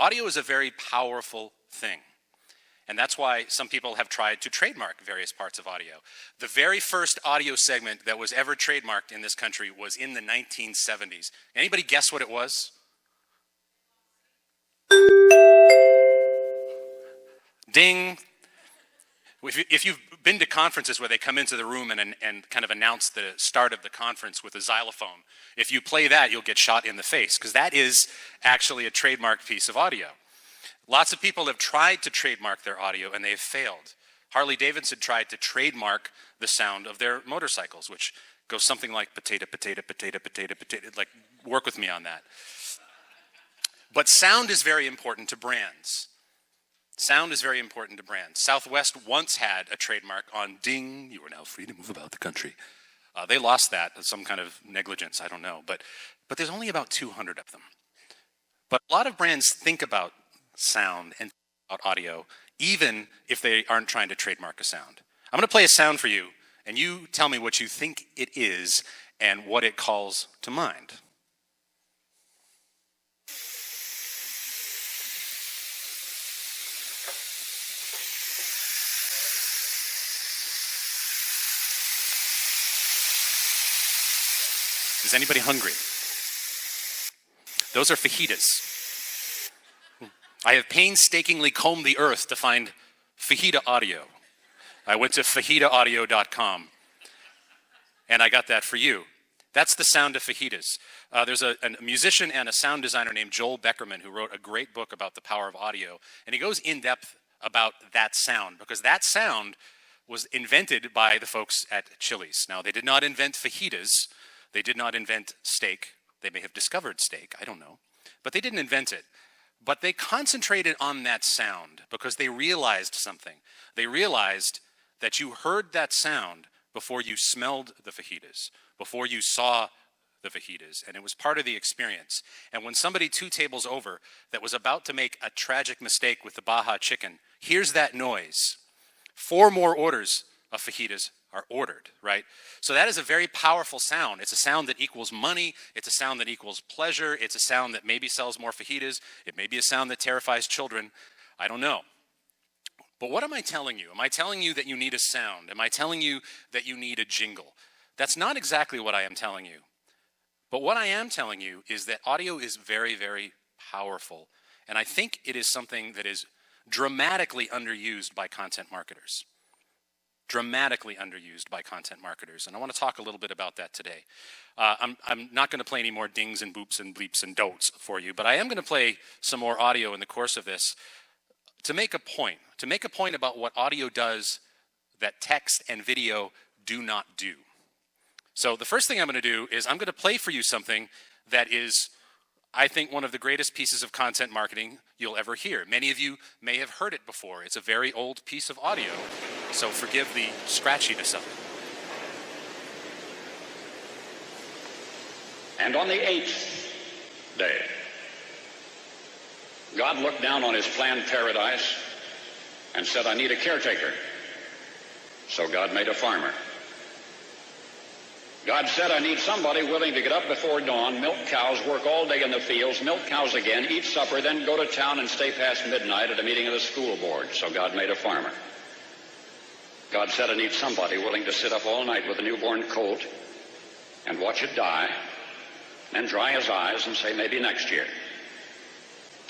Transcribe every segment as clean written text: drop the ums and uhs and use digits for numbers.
Audio is a very powerful thing. And that's why some people have tried to trademark various parts of audio. The very first audio segment that was ever trademarked in this country was in the 1970s. Anybody guess what it was? Ding. If you've been to conferences where they come into the room and kind of announce the start of the conference with a xylophone, if you play that, you'll get shot in the face, because that is actually a trademarked piece of audio. Lots of people have tried to trademark their audio and they've failed. Harley Davidson tried to trademark the sound of their motorcycles, which goes something like potato, potato, potato, potato, potato. Like, work with me on that. But sound is very important to brands. Sound is very important to brands. Southwest once had a trademark on ding, you are now free to move about the country. They lost that, some kind of negligence, I don't know. But there's only about 200 of them. But a lot of brands think about sound and about audio, even if they aren't trying to trademark a sound. I'm going to play a sound for you, and you tell me what you think it is and what it calls to mind. Is anybody hungry? Those are fajitas. I have painstakingly combed the earth to find fajita audio. I went to fajitaaudio.com and I got that for you. That's the sound of fajitas. There's a musician and a sound designer named Joel Beckerman who wrote a great book about the power of audio, and he goes in depth about that sound, because that sound was invented by the folks at Chili's. Now, they did not invent fajitas. They did not invent steak. They may have discovered steak, I don't know. But they didn't invent it. But they concentrated on that sound because they realized something. They realized that you heard that sound before you smelled the fajitas, before you saw the fajitas, and it was part of the experience. And when somebody 2 tables over that was about to make a tragic mistake with the Baja chicken hears that noise, 4 more orders of fajitas are ordered, right? So that is a very powerful sound. It's a sound that equals money. It's a sound that equals pleasure. It's a sound that maybe sells more fajitas. It may be a sound that terrifies children. I don't know. But what am I telling you? Am I telling you that you need a sound? Am I telling you that you need a jingle? That's not exactly what I am telling you. But what I am telling you is that audio is very, very powerful. And I think it is something that is dramatically underused by content marketers. Dramatically underused by content marketers. And I want to talk a little bit about that today. I'm not going to play any more dings and boops and bleeps and dotes for you, but I am going to play some more audio in the course of this to make a point about what audio does that text and video do not do. So the first thing I'm going to do is I'm going to play for you something that is, I think, one of the greatest pieces of content marketing you'll ever hear. Many of you may have heard it before. It's a very old piece of audio, so forgive the scratchiness of it. And on the 8th day, God looked down on his planned paradise and said, I need a caretaker. So God made a farmer. God said, I need somebody willing to get up before dawn, milk cows, work all day in the fields, milk cows again, eat supper, then go to town and stay past midnight at a meeting of the school board. So God made a farmer. God said, I need somebody willing to sit up all night with a newborn colt and watch it die, then dry his eyes and say, maybe next year.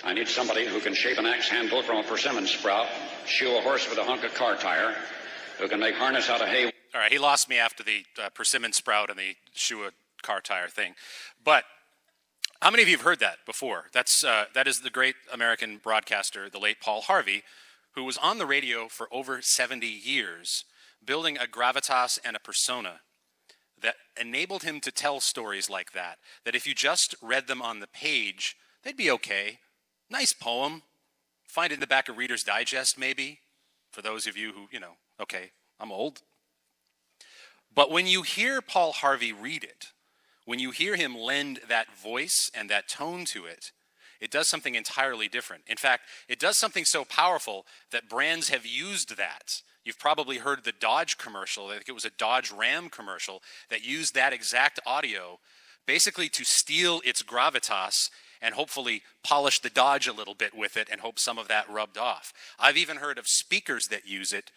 I need somebody who can shape an axe handle from a persimmon sprout, shoe a horse with a hunk of car tire, who can make harness out of hay. All right, he lost me after the persimmon sprout and the shoe a car tire thing. But how many of you have heard that before? That is the great American broadcaster, the late Paul Harvey, who was on the radio for over 70 years, building a gravitas and a persona that enabled him to tell stories like that if you just read them on the page, they'd be okay. Nice poem. Find it in the back of Reader's Digest, maybe, for those of you who, okay, I'm old. But when you hear Paul Harvey read it, when you hear him lend that voice and that tone to it, it does something entirely different. In fact, it does something so powerful that brands have used that. You've probably heard the Dodge commercial. I think it was a Dodge Ram commercial that used that exact audio basically to steal its gravitas and hopefully polish the Dodge a little bit with it and hope some of that rubbed off. I've even heard of speakers that use it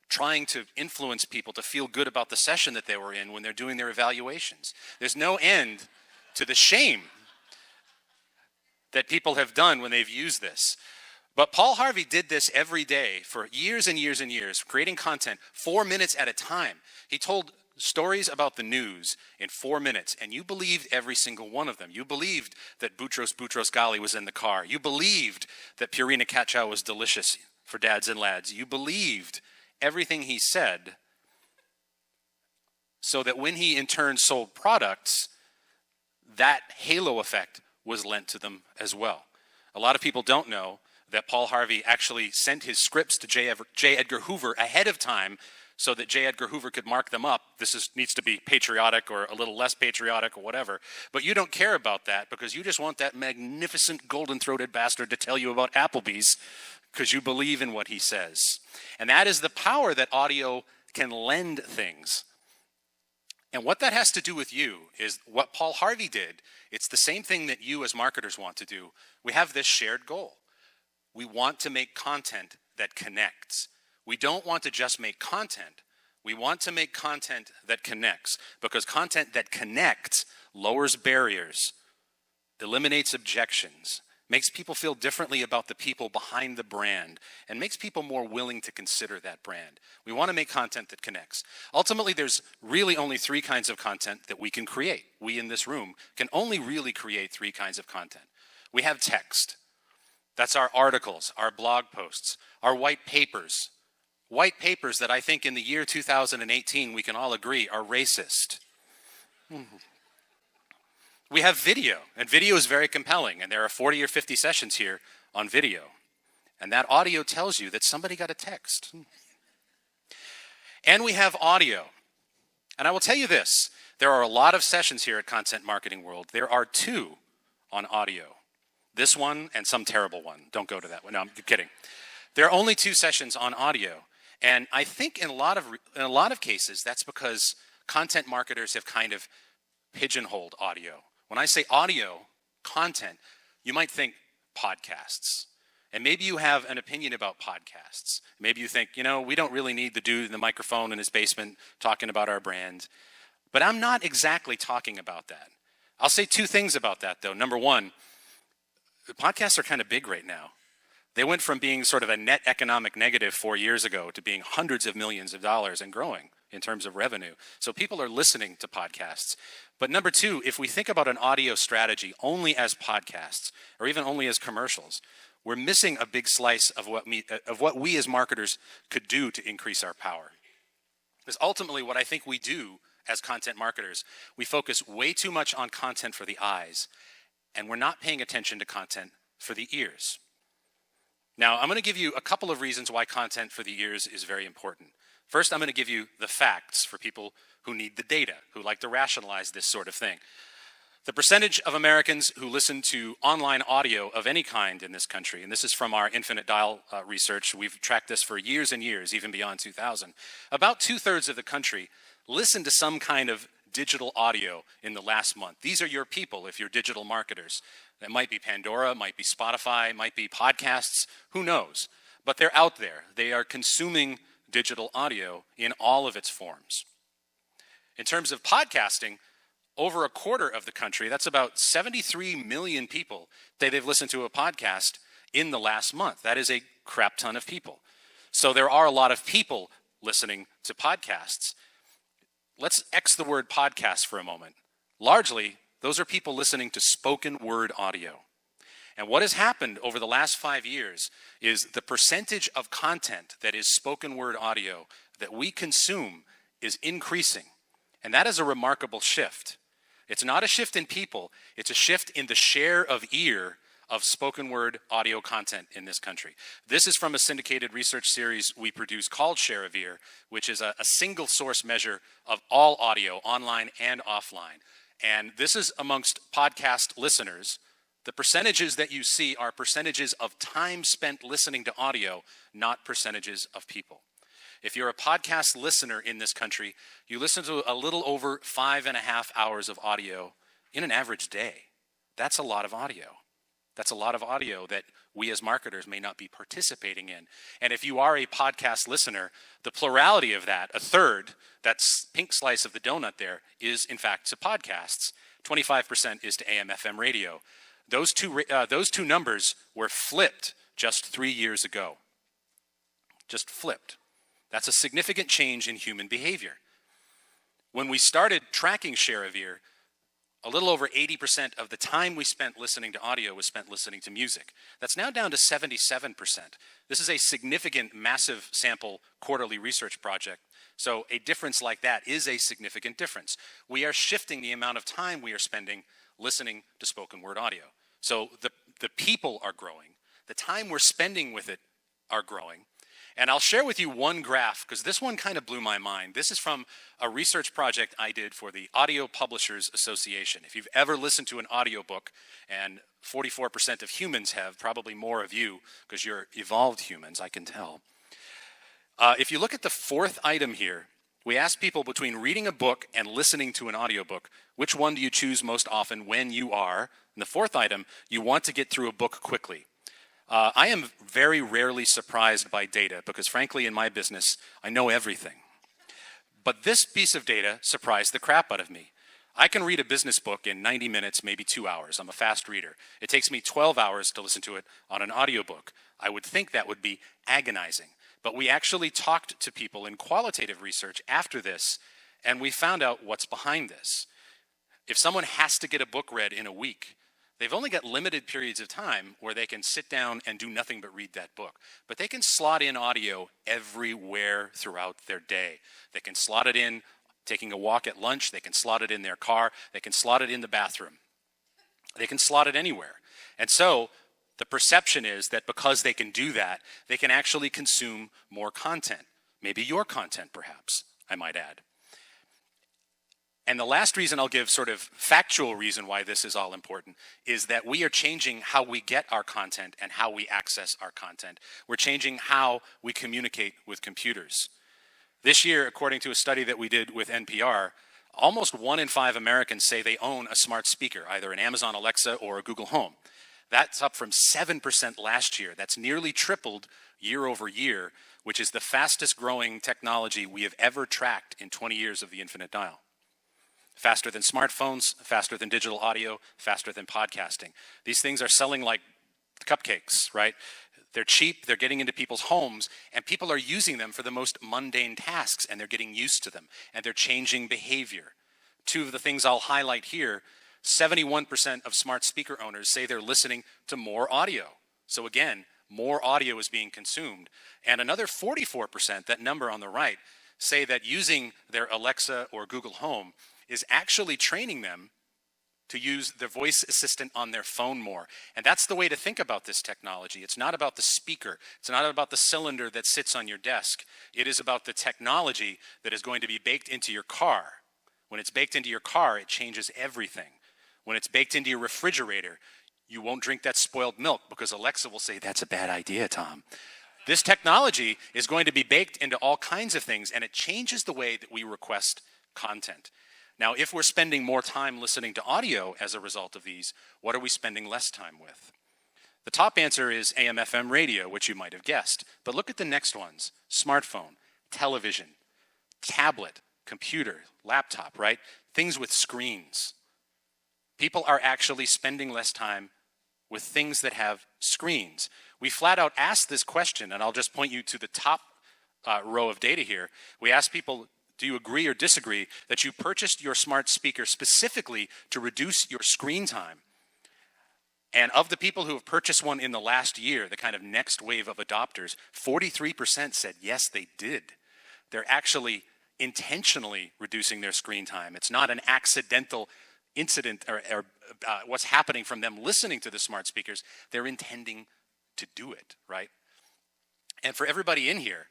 trying to influence people to feel good about the session that they were in when they're doing their evaluations. There's no end to the shame that people have done when they've used this. But Paul Harvey did this every day for years and years and years, creating content 4 minutes at a time. He told stories about the news in 4 minutes, and you believed every single one of them. You believed that Boutros Ghali was in the car. You believed that Purina Cat Chow was delicious for dads and lads. You believed everything he said, so that when he in turn sold products, that halo effect was lent to them as well. A lot of people don't know that Paul Harvey actually sent his scripts to J. Edgar Hoover ahead of time so that J. Edgar Hoover could mark them up. Needs to be patriotic or a little less patriotic or whatever. But you don't care about that because you just want that magnificent golden-throated bastard to tell you about Applebee's because you believe in what he says. And that is the power that audio can lend things. And what that has to do with you is what Paul Harvey did. It's the same thing that you as marketers want to do. We have this shared goal. We want to make content that connects. We don't want to just make content. We want to make content that connects, because content that connects lowers barriers, eliminates objections, makes people feel differently about the people behind the brand, and makes people more willing to consider that brand. We want to make content that connects. Ultimately, there's really only 3 kinds of content that we can create. We in this room can only really create 3 kinds of content. We have text. That's our articles, our blog posts, our white papers. White papers that I think in the year 2018 we can all agree are racist. We have video, and video is very compelling, and there are 40 or 50 sessions here on video. And that audio tells you that somebody got a text. And we have audio. And I will tell you this, there are a lot of sessions here at Content Marketing World. There are 2 on audio. This one and some terrible one. Don't go to that one. No, I'm kidding. There are only 2 sessions on audio. And I think in a lot of cases, that's because content marketers have kind of pigeonholed audio. When I say audio content, you might think podcasts. And maybe you have an opinion about podcasts. Maybe you think, we don't really need the dude in the microphone in his basement talking about our brand. But I'm not exactly talking about that. I'll say 2 things about that, though. Number one, podcasts are kind of big right now. They went from being sort of a net economic negative 4 years ago to being hundreds of millions of dollars and growing in terms of revenue. So people are listening to podcasts. But number 2, if we think about an audio strategy only as podcasts or even only as commercials, we're missing a big slice of what we as marketers could do to increase our power. Because ultimately what I think we do as content marketers, we focus way too much on content for the eyes, and we're not paying attention to content for the ears. Now, I'm going to give you a couple of reasons why content for the ears is very important. First, I'm going to give you the facts for people who need the data, who like to rationalize this sort of thing. The percentage of Americans who listen to online audio of any kind in this country, and this is from our Infinite Dial research, we've tracked this for years and years, even beyond 2000, about 2/3 of the country listen to some kind of digital audio in the last month. These are your people if you're digital marketers. That might be Pandora, might be Spotify, might be podcasts, who knows? But they're out there. They are consuming digital audio in all of its forms. In terms of podcasting, over a quarter of the country, that's about 73 million people, say they've listened to a podcast in the last month. That is a crap ton of people. So there are a lot of people listening to podcasts. Let's X the word podcast for a moment. Largely, those are people listening to spoken word audio. And what has happened over the last 5 years is the percentage of content that is spoken word audio that we consume is increasing. And that is a remarkable shift. It's not a shift in people, it's a shift in the share of ear of spoken word audio content in this country. This is from a syndicated research series we produce called Share of Ear, which is a single source measure of all audio, online and offline. And this is amongst podcast listeners. The percentages that you see are percentages of time spent listening to audio, not percentages of people. If you're a podcast listener in this country, you listen to a little over 5.5 hours of audio in an average day. That's a lot of audio. That's a lot of audio that we as marketers may not be participating in. And if you are a podcast listener, the plurality of that, a third, that's pink slice of the donut there, is in fact to podcasts. 25% is to AM/FM radio. Those two numbers were flipped just 3 years ago. Just flipped. That's a significant change in human behavior. When we started tracking share of ear, a little over 80% of the time we spent listening to audio was spent listening to music. That's now down to 77%. This is a significant, massive sample quarterly research project. So a difference like that is a significant difference. We are shifting the amount of time we are spending listening to spoken word audio. So the people are growing. The time we're spending with it are growing. And I'll share with you one graph, because this one kind of blew my mind. This is from a research project I did for the Audio Publishers Association. If you've ever listened to an audiobook, and 44% of humans have, probably more of you, because you're evolved humans, I can tell. If you look at the fourth item here, we asked people between reading a book and listening to an audiobook, which one do you choose most often when you are, in the fourth item, you want to get through a book quickly. I am very rarely surprised by data because, frankly, in my business, I know everything. But this piece of data surprised the crap out of me. I can read a business book in 90 minutes, maybe 2 hours. I'm a fast reader. It takes me 12 hours to listen to it on an audiobook. I would think that would be agonizing. But we actually talked to people in qualitative research after this, and we found out what's behind this. If someone has to get a book read in a week, they've only got limited periods of time where they can sit down and do nothing but read that book. But they can slot in audio everywhere throughout their day. They can slot it in taking a walk at lunch. They can slot it in their car. They can slot it in the bathroom. They can slot it anywhere. And so the perception is that because they can do that, they can actually consume more content. Maybe your content, perhaps, I might add. And the last reason I'll give, sort of factual reason why this is all important, is that we are changing how we get our content and how we access our content. We're changing how we communicate with computers. This year, according to a study that we did with NPR, almost 1 in 5 Americans say they own a smart speaker, either an Amazon Alexa or a Google Home. That's up from 7% last year. That's nearly tripled year over year, which is the fastest growing technology we have ever tracked in 20 years of the infinite dial. Faster than smartphones, faster than digital audio, faster than podcasting. These things are selling like cupcakes, right? They're cheap, they're getting into people's homes, and people are using them for the most mundane tasks, and they're getting used to them, and they're changing behavior. 2 of the things I'll highlight here, 71% of smart speaker owners say they're listening to more audio. So again, more audio is being consumed. And another 44%, that number on the right, say that using their Alexa or Google Home is actually training them to use their voice assistant on their phone more. And that's the way to think about this technology. It's not about the speaker. It's not about the cylinder that sits on your desk. It is about the technology that is going to be baked into your car. When it's baked into your car, it changes everything. When it's baked into your refrigerator, you won't drink that spoiled milk because Alexa will say, "That's a bad idea, Tom." This technology is going to be baked into all kinds of things, and it changes the way that we request content. Now, if we're spending more time listening to audio as a result of these, what are we spending less time with? The top answer is AM/FM radio, which you might have guessed. But look at the next ones: smartphone, television, tablet, computer, laptop, right? Things with screens. People are actually spending less time with things that have screens. We flat out asked this question, and I'll just point you to the top row of data here. We asked people, do you agree or disagree that you purchased your smart speaker specifically to reduce your screen time? And of the people who have purchased one in the last year, the kind of next wave of adopters, 43% said yes, they did. They're actually intentionally reducing their screen time. It's not an accidental incident or what's happening from them listening to the smart speakers. They're intending to do it, right? And for everybody in here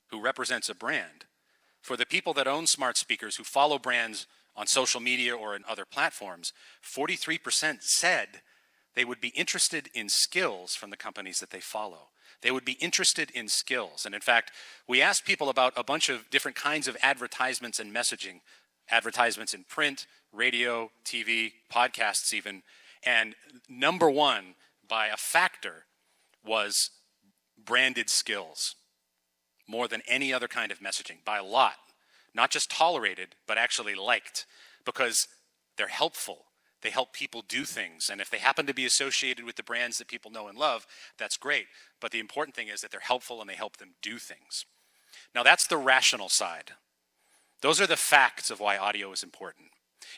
who represents a brand, for the people that own smart speakers, who follow brands on social media or in other platforms, 43% said they would be interested in skills from the companies that they follow. They would be interested in skills. And in fact, we asked people about a bunch of different kinds of advertisements and messaging, advertisements in print, radio, TV, podcasts even, And number one, by a factor, was branded skills, more than any other kind of messaging, by a lot. Not just tolerated, but actually liked, because they're helpful. They help people do things, and if they happen to be associated with the brands that people know and love, that's great. But the important thing is that they're helpful and they help them do things. Now that's the rational side. Those are the facts of why audio is important.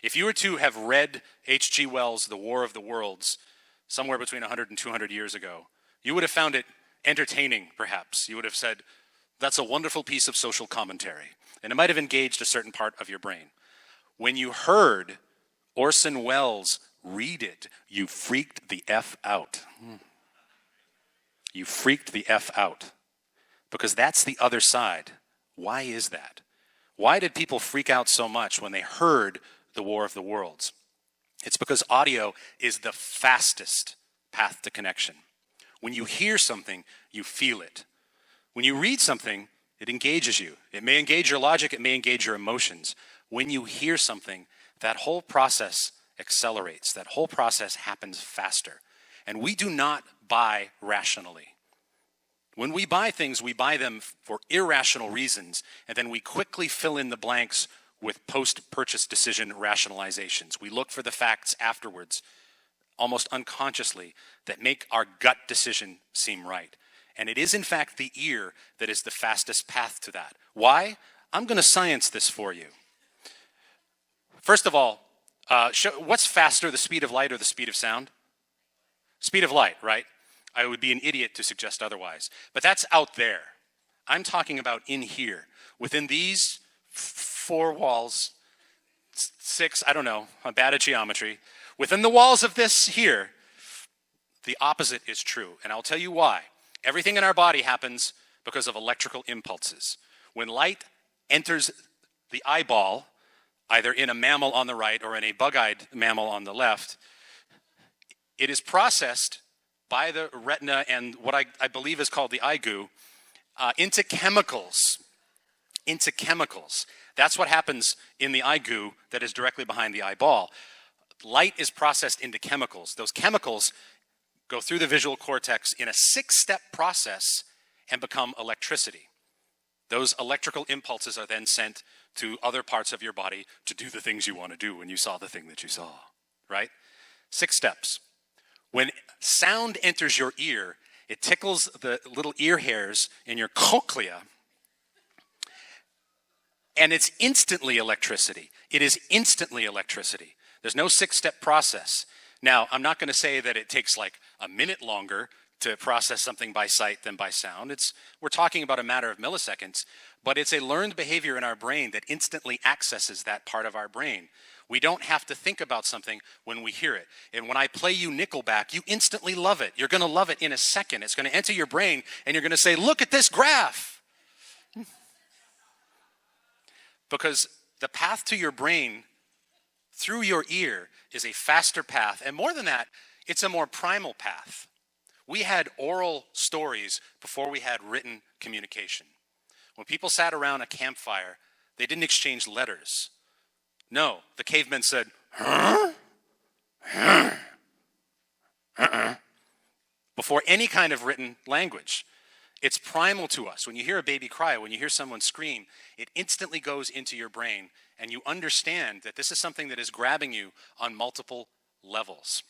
If you were to have read H.G. Wells' The War of the Worlds somewhere between 100 and 200 years ago, you would have found it entertaining, perhaps. You would have said, that's a wonderful piece of social commentary. And it might have engaged a certain part of your brain. When you heard Orson Welles read it, you freaked the F out. You freaked the F out. Because that's the other side. Why is that? Why did people freak out so much when they heard The War of the Worlds? It's because audio is the fastest path to connection. When you hear something, you feel it. When you read something, it engages you. It may engage your logic, it may engage your emotions. When you hear something, that whole process accelerates. That whole process happens faster. And we do not buy rationally. When we buy things, we buy them for irrational reasons, and then we quickly fill in the blanks with post-purchase decision rationalizations. We look for the facts afterwards, almost unconsciously, that make our gut decision seem right. And it is, in fact, the ear that is the fastest path to that. Why? I'm going to science this for you. First of all, what's faster, the speed of light or the speed of sound? Speed of light, right? I would be an idiot to suggest otherwise. But that's out there. I'm talking about in here. Within these four walls, six, I don't know, I'm bad at geometry. Within the walls of this here, the opposite is true. And I'll tell you why. Everything in our body happens because of electrical impulses. When light enters the eyeball, either in a mammal on the right or in a bug-eyed mammal on the left, it is processed by the retina and what I believe is called the eye goo into chemicals. Into chemicals. That's what happens in the eye goo that is directly behind the eyeball. Light is processed into chemicals. Those chemicals go through the visual cortex in a 6-step process and become electricity. Those electrical impulses are then sent to other parts of your body to do the things you want to do when you saw the thing that you saw, right? 6 steps. When sound enters your ear, it tickles the little ear hairs in your cochlea, and it's instantly electricity. It is instantly electricity. There's no 6-step process. Now, I'm not going to say that it takes like a minute longer to process something by sight than by sound. We're talking about a matter of milliseconds, but it's a learned behavior in our brain that instantly accesses that part of our brain. We don't have to think about something when we hear it. And when I play you Nickelback, you instantly love it. You're going to love it in a second. It's going to enter your brain, and you're going to say, look at this graph. Because the path to your brain through your ear is a faster path. And more than that, it's a more primal path. We had oral stories before we had written communication. When people sat around a campfire, they didn't exchange letters. No, the cavemen said, huh? Huh? Before any kind of written language. It's primal to us. When you hear a baby cry, when you hear someone scream, it instantly goes into your brain, and you understand that this is something that is grabbing you on multiple levels.